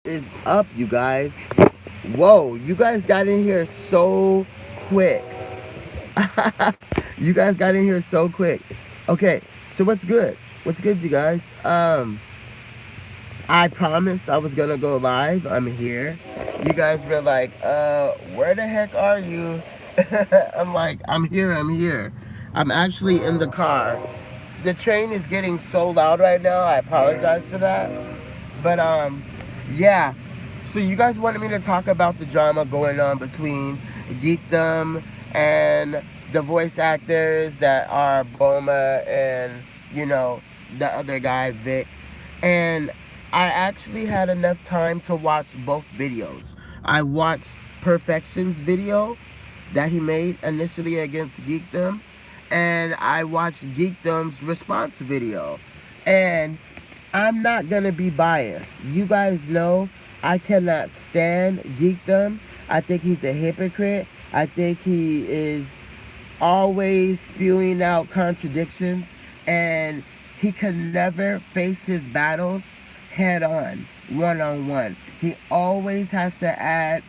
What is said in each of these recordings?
is up, you guys? Whoa, you guys got in here so quick. You guys got in here so quick. Okay, so what's good? What's good, you guys? I promised I was gonna go live. I'm here. You guys were like, where the heck are you? I'm like, I'm here. I'm actually in the car. The train is getting so loud right now. I apologize for that. But yeah. So you guys wanted me to talk about the drama going on between Geekdom and the voice actors that are Bulma and the other guy Vic. And I actually had enough time to watch both videos. I watched Perfection's video that he made initially against Geekdom, and I watched Geekdom's response video. And I'm not gonna be biased. You guys know I cannot stand Geekdom. I think he's a hypocrite. I think he is always spewing out contradictions, and he can never face his battles head on one. He always has to add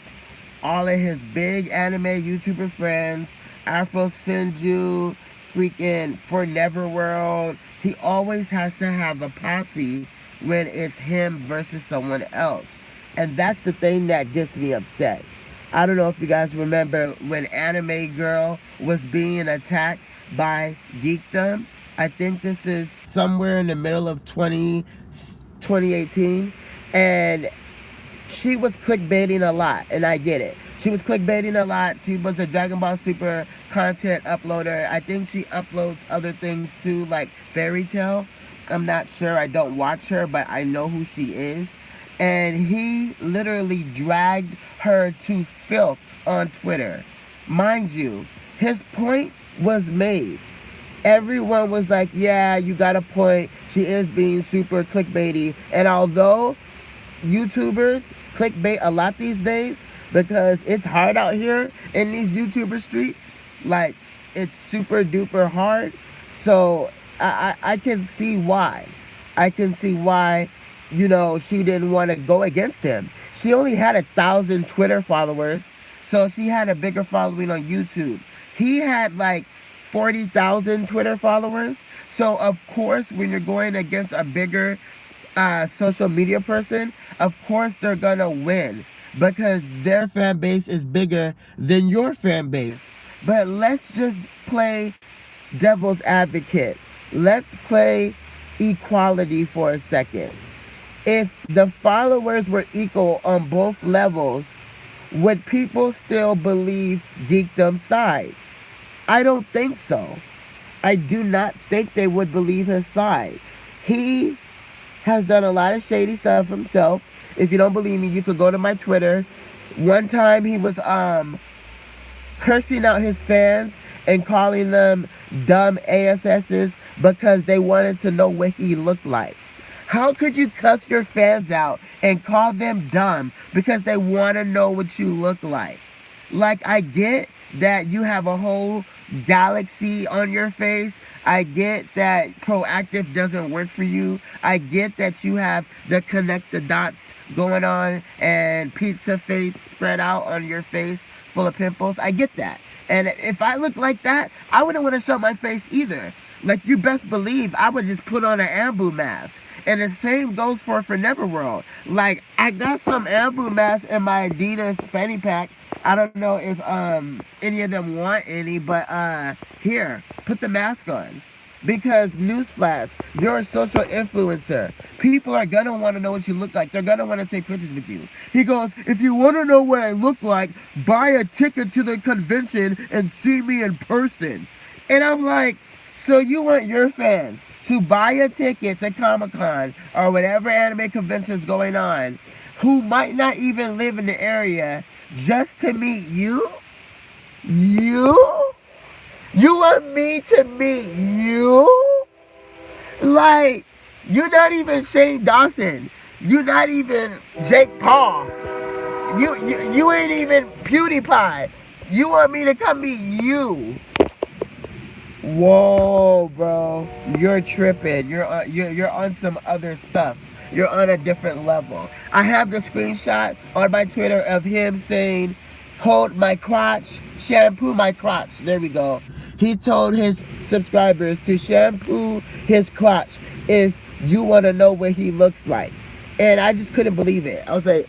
all of his big anime YouTuber friends, Afro Sinju, freaking Forneverworld. He always has to have a posse when it's him versus someone else. And that's the thing that gets me upset. I don't know if you guys remember when Anime Girl was being attacked by Geekdom. I think this is somewhere in the middle of 2018. And she was clickbaiting a lot, and I get it. She was clickbaiting a lot. She was a Dragon Ball Super content uploader. I think she uploads other things too, like Fairy Tale. I'm not sure. I don't watch her, but I know who she is. And he literally dragged her to filth on Twitter. Mind you, his point was made. Everyone was like, yeah, you got a point. She is being super clickbaity. And although YouTubers clickbait a lot these days because it's hard out here in these YouTuber streets. Like, it's super duper hard. So I can see why. I can see why, she didn't want to go against him. She only had 1,000 Twitter followers, so she had a bigger following on YouTube. He had like 40,000 Twitter followers. So of course, when you're going against a bigger social media person, of course they're gonna win because their fan base is bigger than your fan base. But let's just play devil's advocate. Let's play equality for a second. If the followers were equal on both levels, would people still believe Geekdom's side? I don't think so. I do not think they would believe his side. He has done a lot of shady stuff himself. If you don't believe me, you could go to my Twitter. One time he was cursing out his fans and calling them dumb ASSs because they wanted to know what he looked like. How could you cuss your fans out and call them dumb because they want to know what you look like? Like, I get that you have a whole galaxy on your face. I get that proactive doesn't work for you. I get that you have the connect the dots going on and pizza face spread out on your face full of pimples. I get that. And if I look like that, I wouldn't want to show my face either. Like, you best believe I would just put on an Anbu mask. And the same goes for Neverworld. Like, I got some Anbu masks in my Adidas fanny pack. I don't know if any of them want any, but here, put the mask on. Because, newsflash, you're a social influencer. People are gonna want to know what you look like. They're gonna want to take pictures with you. He goes, if you want to know what I look like, buy a ticket to the convention and see me in person. And I'm like, so you want your fans to buy a ticket to Comic-Con or whatever anime convention is going on, who might not even live in the area, just to meet you? You? You want me to meet you? Like, you're not even Shane Dawson. You're not even Jake Paul. You ain't even PewDiePie. You want me to come meet you? Whoa, bro, you're tripping. You're on some other stuff. you're on a different level. I have the screenshot on my Twitter of him saying, hold my crotch, shampoo my crotch. There we go. He told his subscribers to shampoo his crotch if you want to know what he looks like. And I just couldn't believe it. I was like,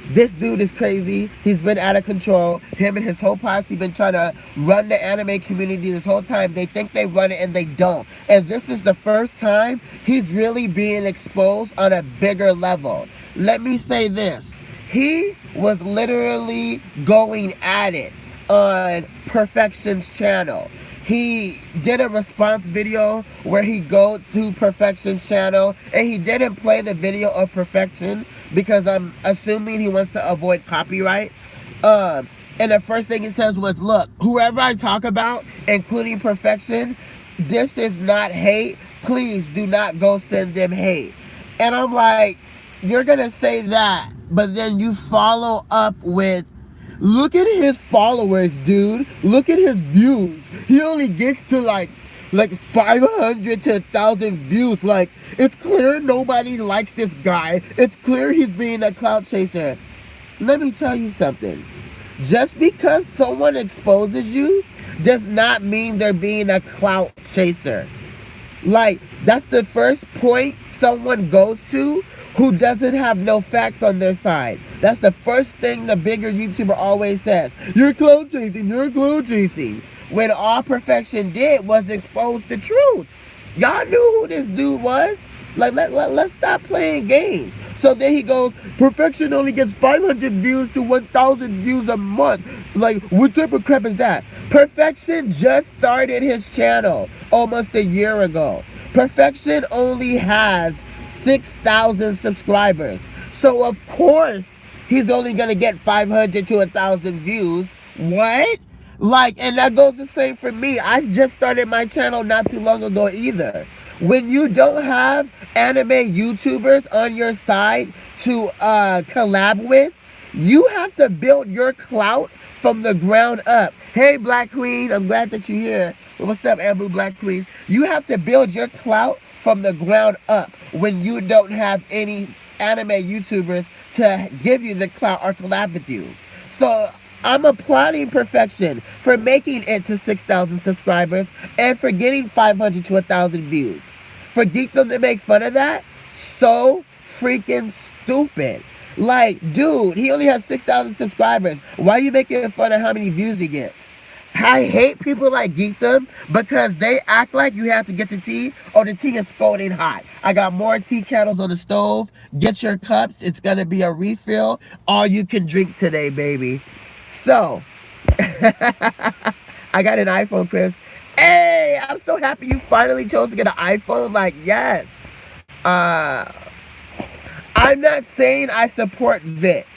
this dude is crazy. He's been out of control. Him and his whole posse been trying to run the anime community this whole time. They think they run it and they don't. And this is the first time he's really being exposed on a bigger level. Let me say this. He was literally going at it on Perfection's channel. He did a response video where he go to Perfection's channel and he didn't play the video of Perfection because I'm assuming he wants to avoid copyright. And the first thing he says was, look, whoever I talk about, including Perfection, this is not hate. Please do not go send them hate. And I'm like, you're gonna say that, but then you follow up with, look at his followers, dude. Look at his views. He only gets to like 500 to 1,000 views. Like, it's clear nobody likes this guy. It's clear he's being a clout chaser. Let me tell you something. Just because someone exposes you does not mean they're being a clout chaser. Like, that's the first point someone goes to who doesn't have no facts on their side. That's the first thing the bigger YouTuber always says. You're clout chasing, you're clout chasing. When all Perfection did was expose the truth. Y'all knew who this dude was. Like, let's stop playing games. So then he goes, Perfection only gets 500 views to 1,000 views a month. Like, what type of crap is that? Perfection just started his channel almost a year ago. Perfection only has 6,000 subscribers. So of course, he's only gonna get 500 to 1,000 views. What? Like, and that goes the same for me. I just started my channel not too long ago either. When you don't have anime YouTubers on your side to collab with, you have to build your clout from the ground up. Hey, Black Queen, I'm glad that you're here. What's up, Anbu, Black Queen? You have to build your clout from the ground up when you don't have any anime YouTubers to give you the clout or collab with you. So I'm applauding Perfection for making it to 6,000 subscribers and for getting 500 to 1,000 views. For Geekdom to make fun of that, so freaking stupid. Like, dude, he only has 6,000 subscribers. Why are you making fun of how many views he gets? I hate people like Geekdom because they act like you have to get the tea. Oh, the tea is scalding hot. I got more tea kettles on the stove. Get your cups. It's going to be a refill. All you can drink today, baby. So, I got an iPhone, Chris. Hey, I'm so happy you finally chose to get an iPhone. Like, yes. I'm not saying I support Vic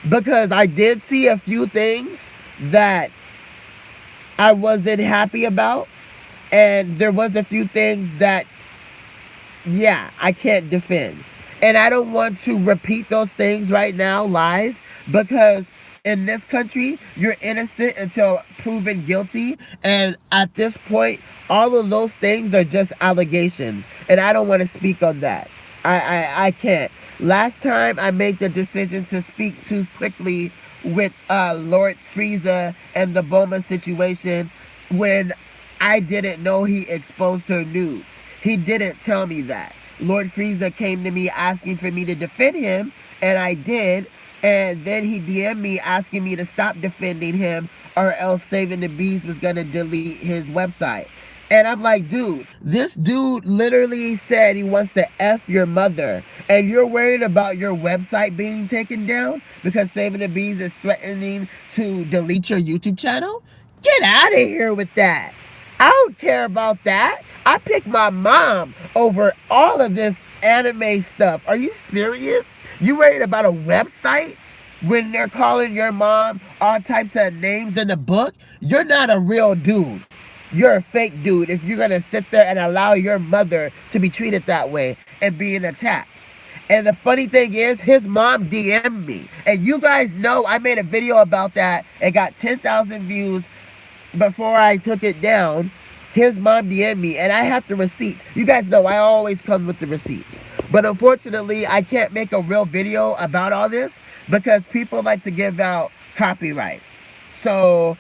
because I did see a few things that I wasn't happy about, and there was a few things that, yeah, I can't defend. And I don't want to repeat those things right now live because in this country, you're innocent until proven guilty. And at this point, all of those things are just allegations. And I don't want to speak on that. I can't. Last time I made the decision to speak too quickly with Lord Frieza and the Bulma situation when I didn't know he exposed her nudes. He didn't tell me that. Lord Frieza came to me asking for me to defend him, and I did. And then he DM'd me asking me to stop defending him or else Saving the Bees was going to delete his website. And I'm like, dude, this dude literally said he wants to F your mother. And you're worried about your website being taken down because Saving the Bees is threatening to delete your YouTube channel? Get out of here with that. I don't care about that. I picked my mom over all of this anime stuff. Are you serious? You worried about a website when they're calling your mom all types of names in the book? You're not a real dude. You're a fake dude if you're going to sit there and allow your mother to be treated that way and being attacked. And the funny thing is, his mom DM'd me. And you guys know I made a video about that. It got 10,000 views before I took it down. his mom DM'd me, and I have the receipts. You guys know I always come with the receipts. But unfortunately, I can't make a real video about all this because people like to give out copyright. So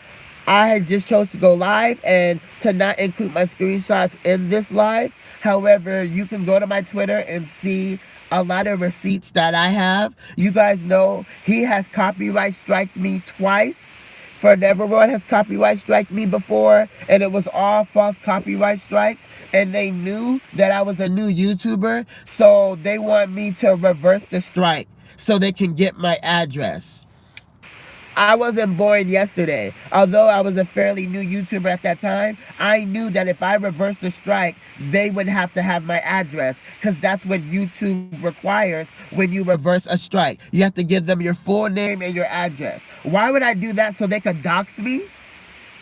I had just chose to go live and to not include my screenshots in this live. However, you can go to my Twitter and see a lot of receipts that I have. You guys know he has copyright striked me twice. Forneverworld has copyright strike me before, and it was all false copyright strikes, and they knew that I was a new YouTuber, so they want me to reverse the strike so they can get my address. I wasn't born yesterday. Although I was a fairly new YouTuber at that time, I knew that if I reversed the strike, they would have to have my address, because that's what YouTube requires when you reverse a strike. You have to give them your full name and your address. Why would I do that? So they could dox me?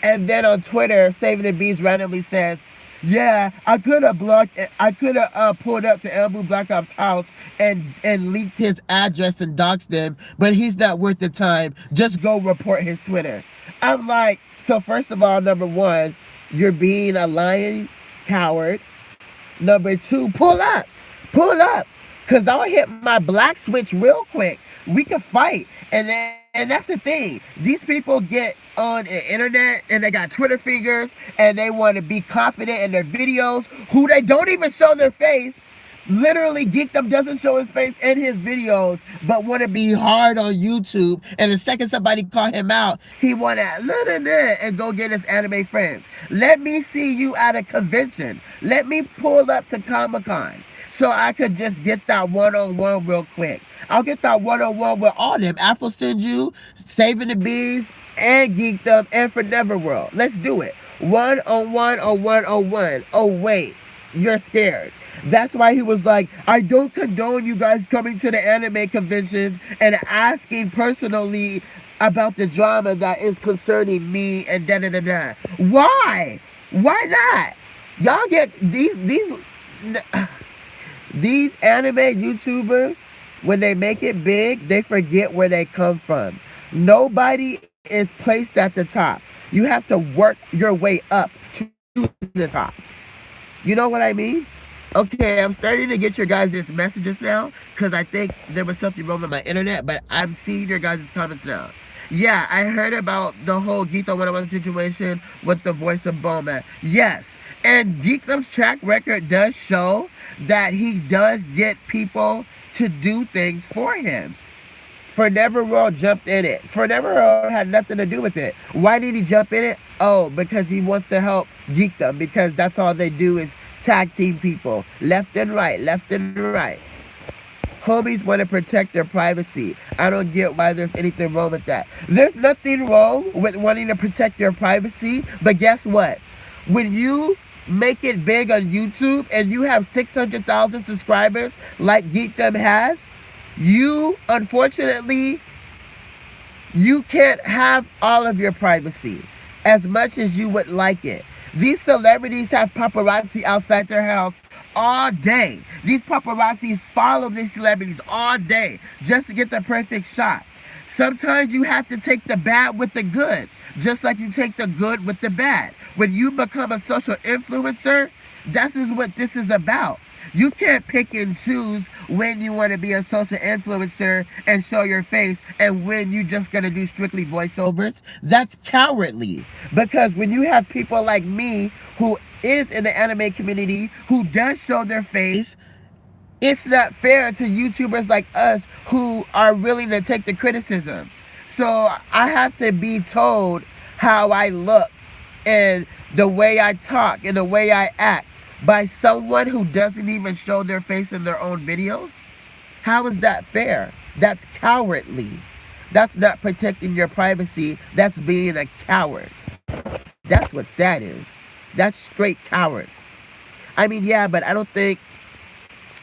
And then on Twitter, Saving the Bees randomly says, yeah, I could have pulled up to Anbu Black Ops' house and leaked his address and doxed him, but he's not worth the time. Just go report his Twitter. I'm like, so first of all, number one, you're being a lying coward. Number two, pull up, because I'll hit my black switch real quick. We can fight. And that's the thing. These people get on the internet and they got Twitter fingers and they want to be confident in their videos, who they don't even show their face. Literally, Geekdom doesn't show his face in his videos, but want to be hard on YouTube. And the second somebody call him out, he want to and go get his anime friends. Let me see you at a convention. Let me pull up to Comic-Con so I could just get that one-on-one real quick. I'll get that one-on-one with all them. Afro Sinju, Saving the Bees, and Geekdom, and Forneverworld. Let's do it. One-on-one or one-on-one. Oh, wait. You're scared. That's why he was like, I don't condone you guys coming to the anime conventions and asking personally about the drama that is concerning me and da-da-da-da. Why? Why not? Y'all get these anime YouTubers, when they make it big, they forget where they come from. Nobody is placed at the top. You have to work your way up to the top. You know what I mean? Okay, I'm starting to get your guys' messages now because I think there was something wrong with my internet, but I'm seeing your guys' comments now. Yeah, I heard about the whole Geekdom101 situation with the voice of Bulma. Yes, and Geekdom's track record does show that he does get people to do things for him. Forneverworld jumped in it. Forneverworld had nothing to do with it. Why did he jump in it? Oh, because he wants to help Geekdom, because that's all they do is tag team people. Left and right, left and right. Homies want to protect their privacy. I don't get why there's anything wrong with that. There's nothing wrong with wanting to protect your privacy, but guess what? When you make it big on YouTube and you have 600,000 subscribers like Geekdom has, you, unfortunately, you can't have all of your privacy as much as you would like it. These celebrities have paparazzi outside their house all day. These paparazzi follow these celebrities all day just to get the perfect shot. Sometimes you have to take the bad with the good, just like you take the good with the bad. When you become a social influencer, this is what this is about. You can't pick and choose when you want to be a social influencer and show your face and when you just going to do strictly voiceovers. That's cowardly. Because when you have people like me who is in the anime community who does show their face, it's not fair to YouTubers like us who are willing to take the criticism. So I have to be told how I look and the way I talk and the way I act by someone who doesn't even show their face in their own videos? How is that fair? That's cowardly. That's not protecting your privacy. That's being a coward. That's what that is. That's straight coward. I mean, yeah, but I don't think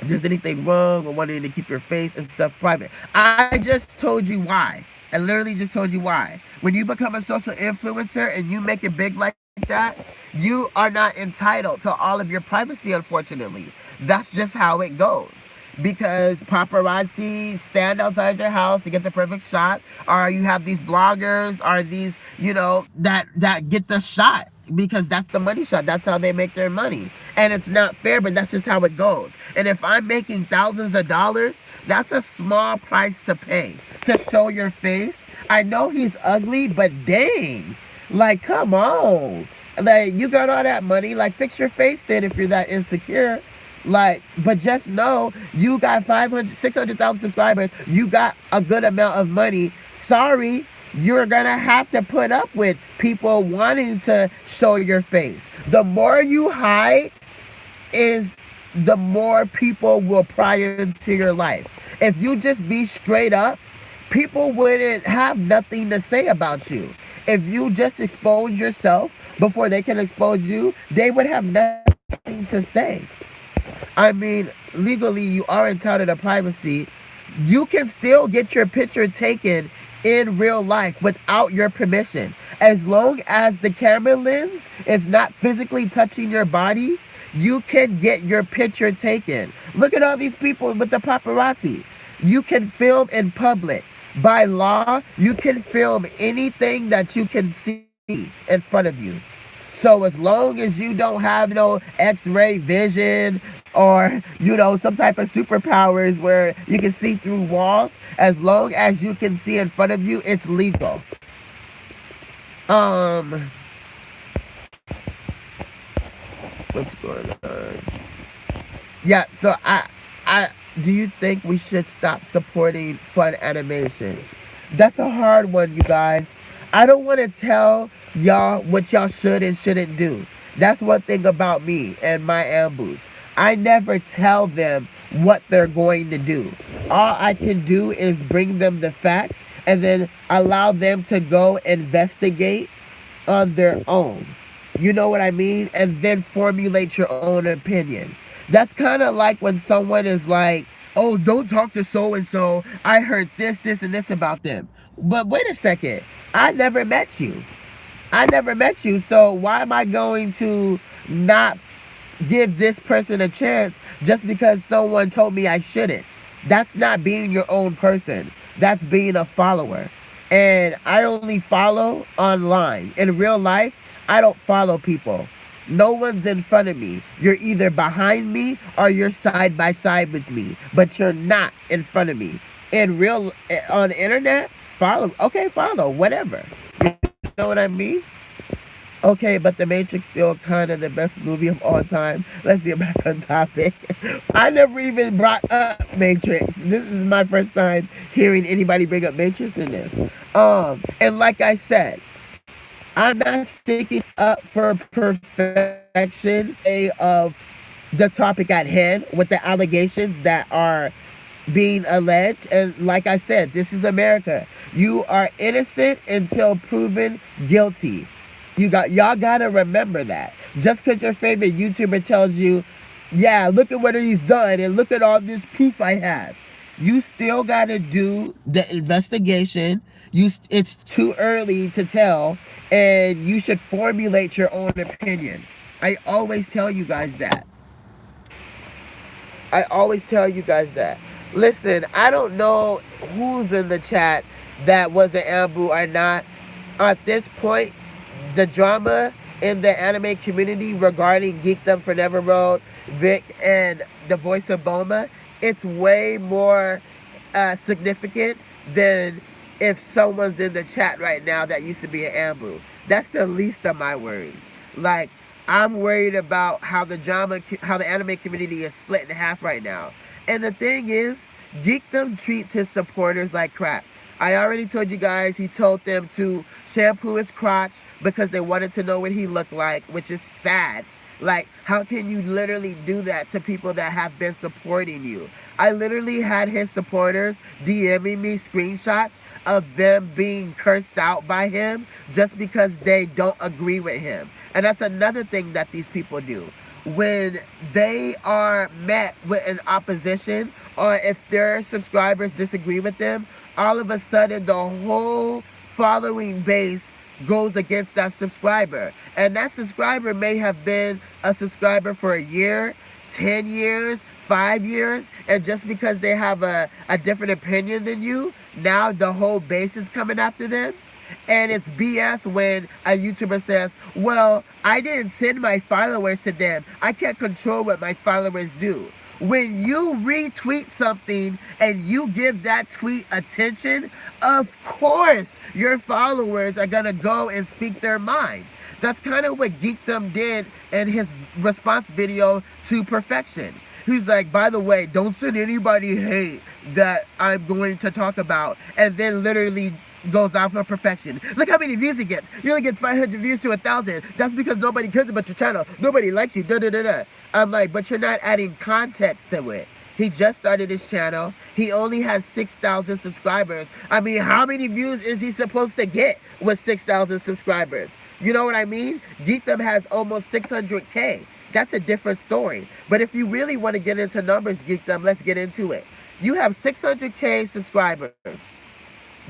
there's anything wrong with wanting to keep your face and stuff private. I just told you why. I literally just told you why. When you become a social influencer and you make it big like that, you are not entitled to all of your privacy, unfortunately. That's just how it goes. Because paparazzi stand outside your house to get the perfect shot, or you have these bloggers, or these, that get the shot. because that's the money shot. That's how they make their money. And it's not fair, but that's just how it goes. And if I'm making thousands of dollars, that's a small price to pay to show your face. I know he's ugly, but dang, like, come on. Like, you got all that money, like, fix your face then if you're that insecure. Like, but just know you got 600,000 subscribers. You got a good amount of money. Sorry, you're gonna have to put up with people wanting to show your face. The more you hide is the more people will pry into your life. If you just be straight up, people wouldn't have nothing to say about you. If you just expose yourself before they can expose you, they would have nothing to say. I mean, legally, you are entitled to privacy. You can still get your picture taken in real life without your permission. As long as the camera lens is not physically touching your body, you can get your picture taken. Look at all these people with the paparazzi. You can film in public. By law, you can film anything that you can see in front of you. So as long as you don't have no x-ray vision or, some type of superpowers where you can see through walls, as long as you can see in front of you, it's legal. What's going on? Yeah, so I do you think we should stop supporting fun animation? That's a hard one, you guys. I don't want to tell y'all what y'all should and shouldn't do. That's one thing about me and my Anbus. I never tell them what they're going to do. All I can do is bring them the facts and then allow them to go investigate on their own. You know what I mean? And then formulate your own opinion. That's kind of like when someone is like, oh, don't talk to so-and-so. I heard this, and this about them. But wait a second. I never met you. So why am I going to not give this person a chance just because someone told me I shouldn't? That's not being your own person. That's being a follower. And I only follow online. In real life, I don't follow people. No one's in front of me. You're either behind me or you're side by side with me, but you're not in front of me. On the internet, follow. Okay, follow, whatever. You know what I mean? Okay, but The Matrix still kind of the best movie of all time. Let's get back on topic. I never even brought up Matrix. This is my first time hearing anybody bring up Matrix in this. And like I said, I'm not sticking up for perfection of the topic at hand with the allegations that are being alleged. And like I said, this is America. You are innocent until proven guilty. Y'all gotta remember that. Just because your favorite YouTuber tells you, yeah, look at what he's done and look at all this proof I have, you still gotta do the investigation. It's too early to tell, and you should formulate your own opinion. I always tell you guys that. Listen, I don't know who's in the chat that was an Anbu or not. At this point, the drama in the anime community regarding Geekdom101, Vic, and the voice of Bulma, it's way more significant than if someone's in the chat right now that used to be an Anbu. That's the least of my worries. Like, I'm worried about how the anime community is split in half right now. And the thing is, Geekdom treats his supporters like crap. I already told you guys he told them to shampoo his crotch because they wanted to know what he looked like, which is sad. Like, how can you literally do that to people that have been supporting you? I literally had his supporters DMing me screenshots of them being cursed out by him just because they don't agree with him. And that's another thing that these people do. When they are met with an opposition, or if their subscribers disagree with them, all of a sudden the whole following base goes against that subscriber. And that subscriber may have been a subscriber for a year, 10 years, 5 years, and just because they have a different opinion than you, now the whole base is coming after them. And it's BS when a YouTuber says, well, I didn't send my followers to them. I can't control what my followers do. When you retweet something and you give that tweet attention, of course your followers are gonna go and speak their mind. That's kind of what Geekdom did in his response video to Perfection. He's like, by the way, don't send anybody hate that I'm going to talk about. And then literally goes off of Perfection. Look how many views he gets. He only gets 500 views to 1,000. That's because nobody cares about your channel. Nobody likes you. Da da da da. I'm like, but you're not adding context to it. He just started his channel. He only has 6,000 subscribers. I mean, how many views is he supposed to get with 6,000 subscribers? You know what I mean? Geekdom has almost 600K. That's a different story. But if you really want to get into numbers, Geekdom, let's get into it. You have 600K subscribers.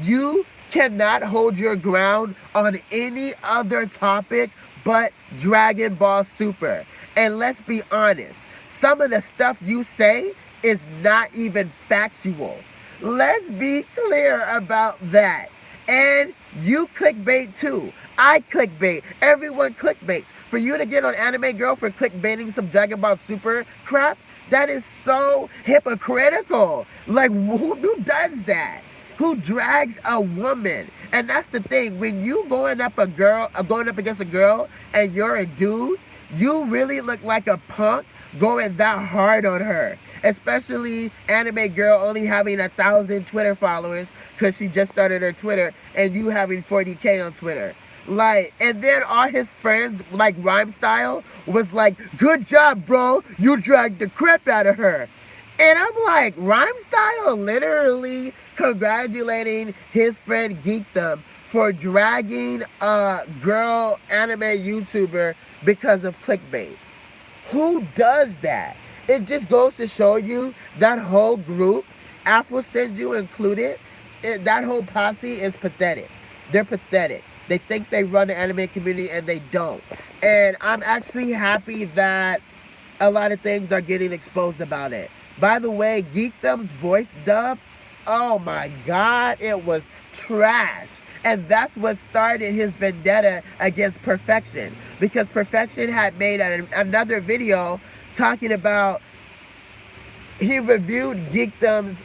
You cannot hold your ground on any other topic but Dragon Ball Super. And let's be honest, some of the stuff you say is not even factual. Let's be clear about that. And you clickbait too. I clickbait. Everyone clickbaits. For you to get on Anime Girl for clickbaiting some Dragon Ball Super crap, that is so hypocritical. Like, who does that? Who drags a woman? And that's the thing. When you going up against a girl and you're a dude, you really look like a punk going that hard on her. Especially Anime Girl only having 1,000 Twitter followers because she just started her Twitter, and you having 40K on Twitter. Like, and then all his friends, like Rhyme Style, was like, good job, bro. You dragged the crap out of her. And I'm like, Rhyme Style literally congratulating his friend Geekdom for dragging a girl anime YouTuber because of clickbait. Who does that? It just goes to show you that whole group, Afro Senju included, that whole posse is pathetic. They're pathetic. They think they run the anime community and they don't. And I'm actually happy that a lot of things are getting exposed about it. By the way, Geekdom's voice dub, oh my God, it was trash. And that's what started his vendetta against Perfection. Because Perfection had made another video talking about, he reviewed Geekdom's,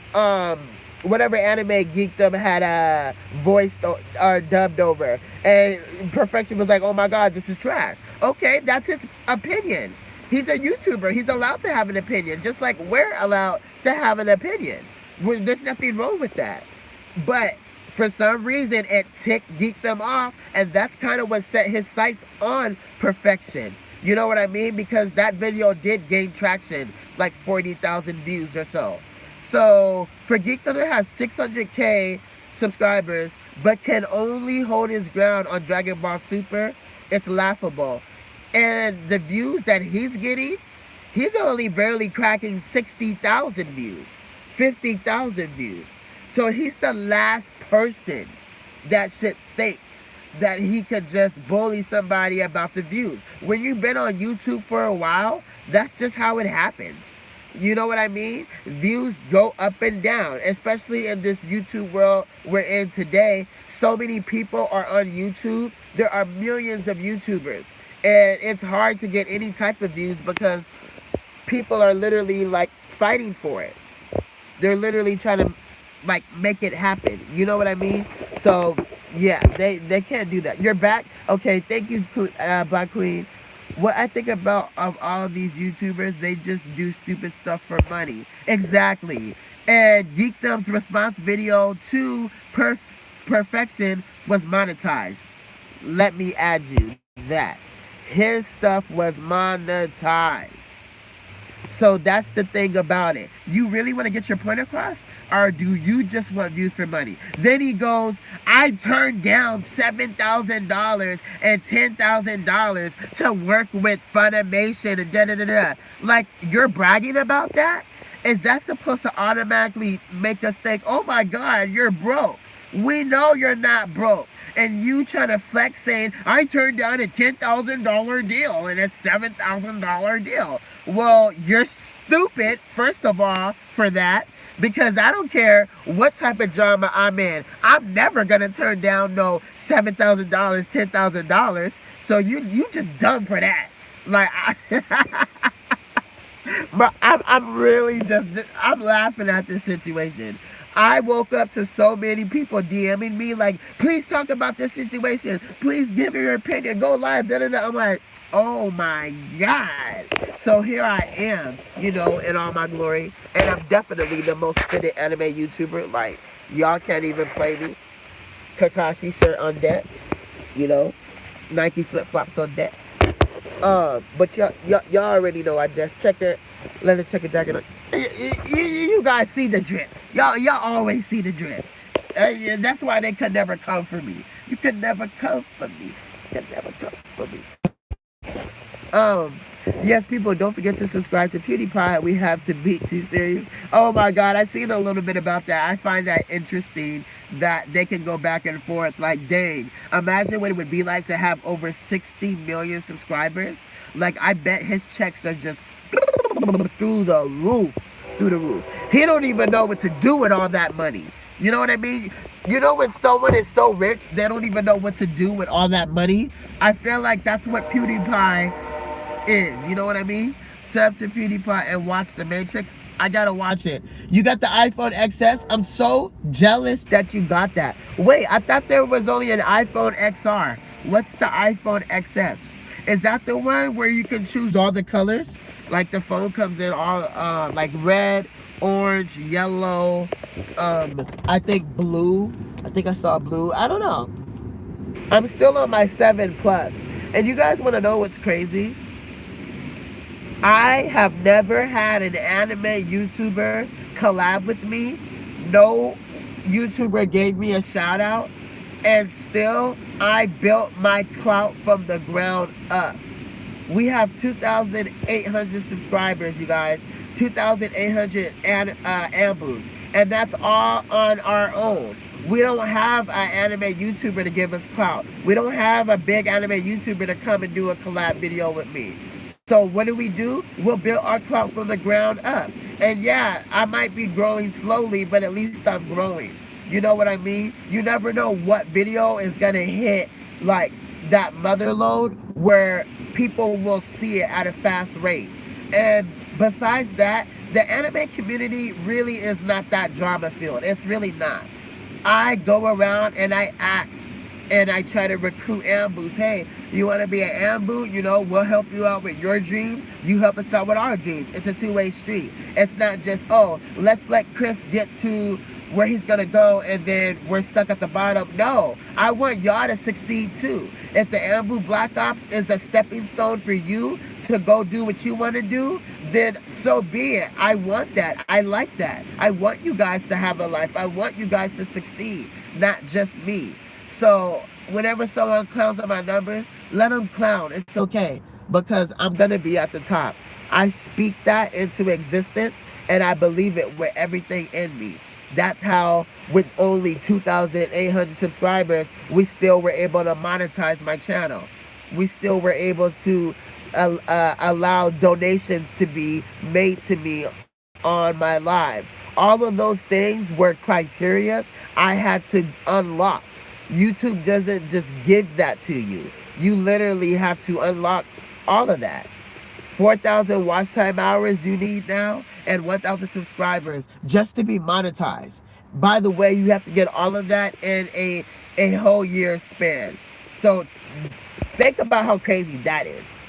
whatever anime Geekdom had voiced or dubbed over. And Perfection was like, oh my God, this is trash. Okay, that's his opinion. He's a YouTuber. He's allowed to have an opinion, just like we're allowed to have an opinion. There's nothing wrong with that. But for some reason, it ticked Geekdom off, and that's kind of what set his sights on Perfection. You know what I mean? Because that video did gain traction, like 40,000 views or so. So for Geekdom to have 600K subscribers, but can only hold his ground on Dragon Ball Super, it's laughable. And the views that he's getting, he's only barely cracking 60,000 views, 50,000 views. So he's the last person that should think that he could just bully somebody about the views. When you've been on YouTube for a while, that's just how it happens. You know what I mean? Views go up and down, especially in this YouTube world we're in today. So many people are on YouTube. There are millions of YouTubers. And it's hard to get any type of views because people are literally like fighting for it. They're literally trying to like make it happen. You know what I mean? So yeah, they can't do that. You're back? Okay, thank you, Black Queen. What I think about of all of these YouTubers, they just do stupid stuff for money. Exactly. And Geekdom's response video to Perfection was monetized. Let me add you that. His stuff was monetized. So that's the thing about it. You really want to get your point across? Or do you just want views for money? Then he goes, I turned down $7,000 and $10,000 to work with Funimation and da-da-da-da. Like, you're bragging about that? Is that supposed to automatically make us think, oh my God, you're broke? We know you're not broke. And you trying to flex saying, I turned down a $10,000 deal and a $7,000 deal. Well, you're stupid, first of all, for that. Because I don't care what type of drama I'm in. I'm never gonna turn down no $7,000, $10,000. So you just dumb for that. Like, but I'm really just, I'm laughing at this situation. I woke up to so many people DMing me like, please talk about this situation. Please give me your opinion. Go live. Da, da, da. I'm like, oh my God. So here I am, you know, in all my glory. And I'm definitely the most fitted anime YouTuber. Like, y'all can't even play me. Kakashi shirt on deck, you know. Nike flip flops on deck. But y'all already know. I just check it. Let it check it back. You guys see the drip. Y'all always see the drip. Yeah, that's why they could never come for me. You could never come for me. You could never come for me. Yes, people, don't forget to subscribe to PewDiePie. We have to beat 2 series. Oh my God, I seen a little bit about that. I find that interesting that they can go back and forth. Like, dang, imagine what it would be like to have over 60 million subscribers. Like, I bet his checks are just through the roof. Through the roof. He don't even know what to do with all that money. You know what I mean? You know when someone is so rich, they don't even know what to do with all that money? I feel like that's what PewDiePie is. You know what I mean? Sub to PewDiePie and watch The Matrix. I gotta watch it. You got the iPhone XS? I'm so jealous that you got that. Wait, I thought there was only an iPhone XR. What's the iPhone XS? Is that the one where you can choose all the colors? Like the phone comes in all like red, orange, yellow, I think blue. I think I saw blue. I don't know. I'm still on my 7 Plus. And you guys want to know what's crazy? I have never had an anime YouTuber collab with me. No YouTuber gave me a shout out. And still, I built my clout from the ground up. We have 2,800 subscribers, you guys. 2,800 Anbus. And that's all on our own. We don't have an anime YouTuber to give us clout. We don't have a big anime YouTuber to come and do a collab video with me. So what do? We'll build our clout from the ground up. And yeah, I might be growing slowly, but at least I'm growing. You know what I mean? You never know what video is gonna hit like that mother load where people will see it at a fast rate. And besides that, the anime community really is not that drama filled. It's really not. I go around and I ask and I try to recruit Anbus. Hey, you want to be an Anbu? You know, we'll help you out with your dreams. You help us out with our dreams. It's a two-way street. It's not just, oh, let's let Chris get to where he's going to go and then we're stuck at the bottom. No, I want y'all to succeed too. If the Anbu Black Ops is a stepping stone for you to go do what you want to do, then so be it. I want that. I like that. I want you guys to have a life. I want you guys to succeed, not just me. So whenever someone clowns on my numbers, let them clown. It's okay because I'm going to be at the top. I speak that into existence and I believe it with everything in me. That's how, with only 2,800 subscribers, we still were able to monetize my channel. We still were able to allow donations to be made to me on my lives. All of those things were criteria I had to unlock. YouTube doesn't just give that to you. You literally have to unlock all of that. 4,000 watch time hours you need now and 1,000 subscribers just to be monetized. By the way, you have to get all of that in a whole year span. So think about how crazy that is.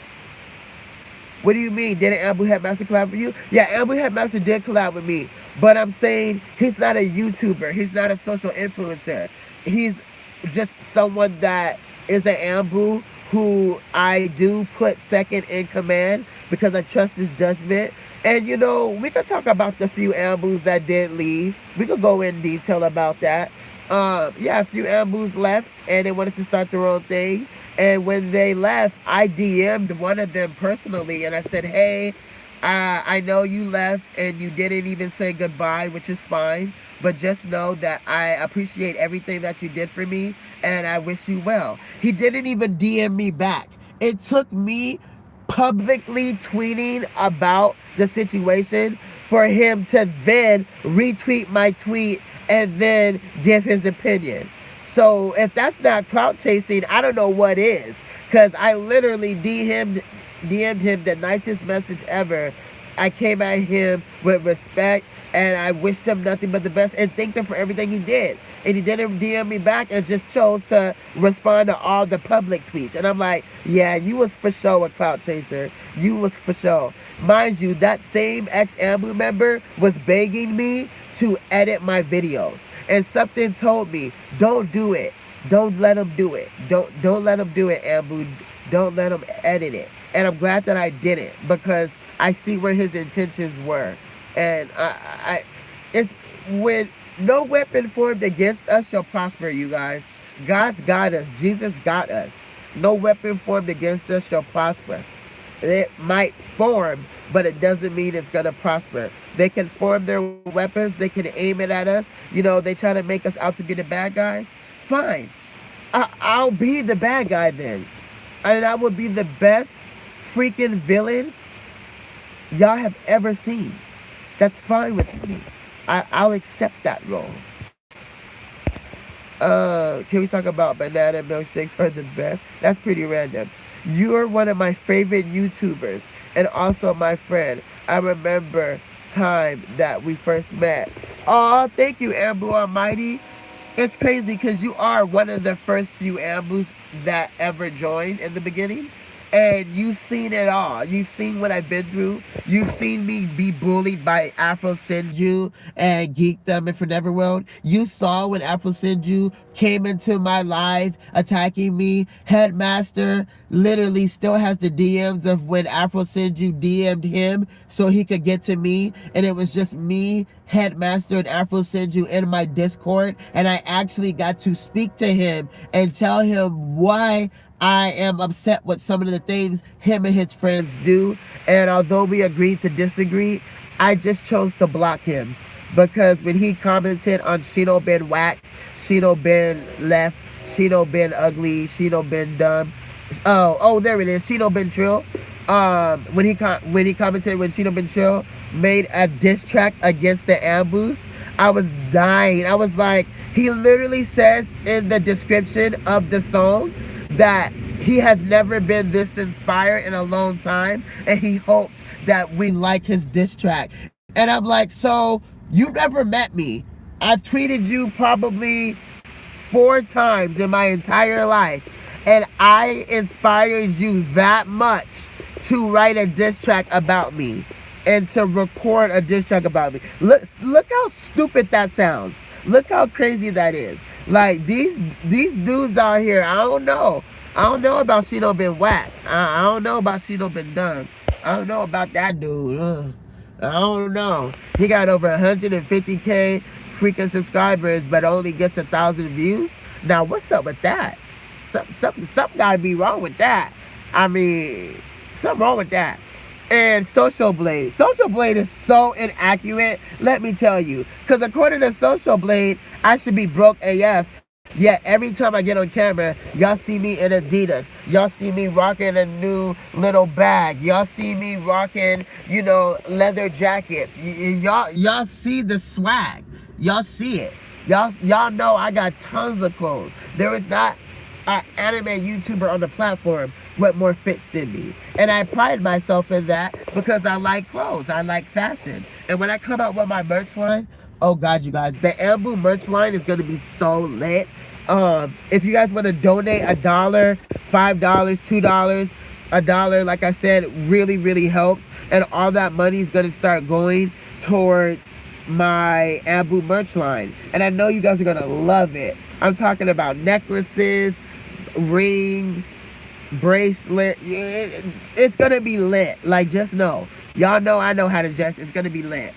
What do you mean? Didn't Anbu Headmaster collab with you? Yeah, Anbu Headmaster did collab with me. But I'm saying he's not a YouTuber. He's not a social influencer. He's just someone that is an Anbu who I do put second in command because I trust his judgment. And you know, we could talk about the few Anbus that did leave. We could go in detail about that. Yeah, a few Anbus left and they wanted to start their own thing. And when they left, I DM'd one of them personally and I said, hey, I know you left and you didn't even say goodbye, which is fine. But just know that I appreciate everything that you did for me and I wish you well. He didn't even DM me back. It took me publicly tweeting about the situation for him to then retweet my tweet and then give his opinion. So if that's not clout chasing, I don't know what is. Because I literally DM'd him the nicest message ever. I came at him with respect, and I wished him nothing but the best and thanked him for everything he did. And he didn't DM me back and just chose to respond to all the public tweets. And I'm like, yeah, you was for sure a clout chaser. You was for sure. Mind you, that same ex-Anbu member was begging me to edit my videos. And something told me, don't do it. Don't let him do it. Don't let him do it, Anbu. Don't let him edit it. And I'm glad that I didn't, because I see where his intentions were. And it's when no weapon formed against us shall prosper, you guys. God's got us. Jesus got us. No weapon formed against us shall prosper. It might form, but it doesn't mean it's going to prosper. They can form their weapons. They can aim it at us. You know, they try to make us out to be the bad guys. Fine. I'll be the bad guy then. And I will be the best freaking villain y'all have ever seen. That's fine with me. I'll accept that role. Can we talk about banana milkshakes are the best? That's pretty random. You're one of my favorite YouTubers and also my friend. I remember time that we first met. Oh, thank you, Anbu Almighty. It's crazy because you are one of the first few Anbus that ever joined in the beginning. And you've seen it all. You've seen what I've been through. You've seen me be bullied by Afro Senju and Geekdom and Forneverworld. You saw when Afro Senju came into my life attacking me. Headmaster literally still has the DMs of when Afro Senju DM'd him so he could get to me. And it was just me, Headmaster, and Afro Senju in my Discord. And I actually got to speak to him and tell him why I am upset with some of the things him and his friends do. And although we agreed to disagree, I just chose to block him. Because when he commented on Shino been whack, Shino been left, Shino been ugly, Shino been dumb. Oh, there it is. Shino been trill. When he commented when Shino been trill made a diss track against the Anbus, I was dying. I was like, he literally says in the description of the song that he has never been this inspired in a long time, and he hopes that we like his diss track. And I'm like, so you never met me. I've tweeted you probably 4 times in my entire life, and I inspired you that much to write a diss track about me and to record a diss track about me. Look how stupid that sounds. Look how crazy that is. Like, these dudes out here, I don't know about Shino been whack. I don't know about Shino been done. I don't know about that dude. I don't know. He got over 150K freaking subscribers, but only gets 1,000 views. Now, what's up with that? Something gotta be wrong with that. I mean, something wrong with that. And Social Blade is so inaccurate, let me tell you. Because according to Social Blade, I should be broke AF. Yet every time I get on camera, y'all see me in Adidas. Y'all see me rocking a new little bag. Y'all see me rocking, you know, leather jackets. Y'all see the swag. Y'all see it. Y'all know I got tons of clothes. There is not an anime YouTuber on the platform with more fits than me. And I pride myself in that because I like clothes. I like fashion. And when I come out with my merch line, oh God, you guys, the Anbu merch line is going to be so lit. If you guys want to donate $1, $5, $2, $1, like I said, really, really helps. And all that money is going to start going towards my Anbu merch line. And I know you guys are going to love it. I'm talking about necklaces, rings, bracelet. It's going to be lit. Like, just know. Y'all know I know how to dress. It's going to be lit.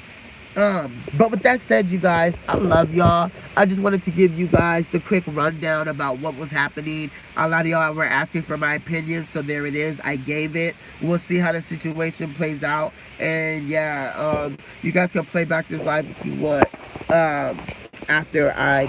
But with that said, you guys, I love y'all. I just wanted to give you guys the quick rundown about what was happening. A lot of y'all were asking for my opinion, so there it is. I gave it. We'll see how the situation plays out. And yeah, you guys can play back this live if you want, after I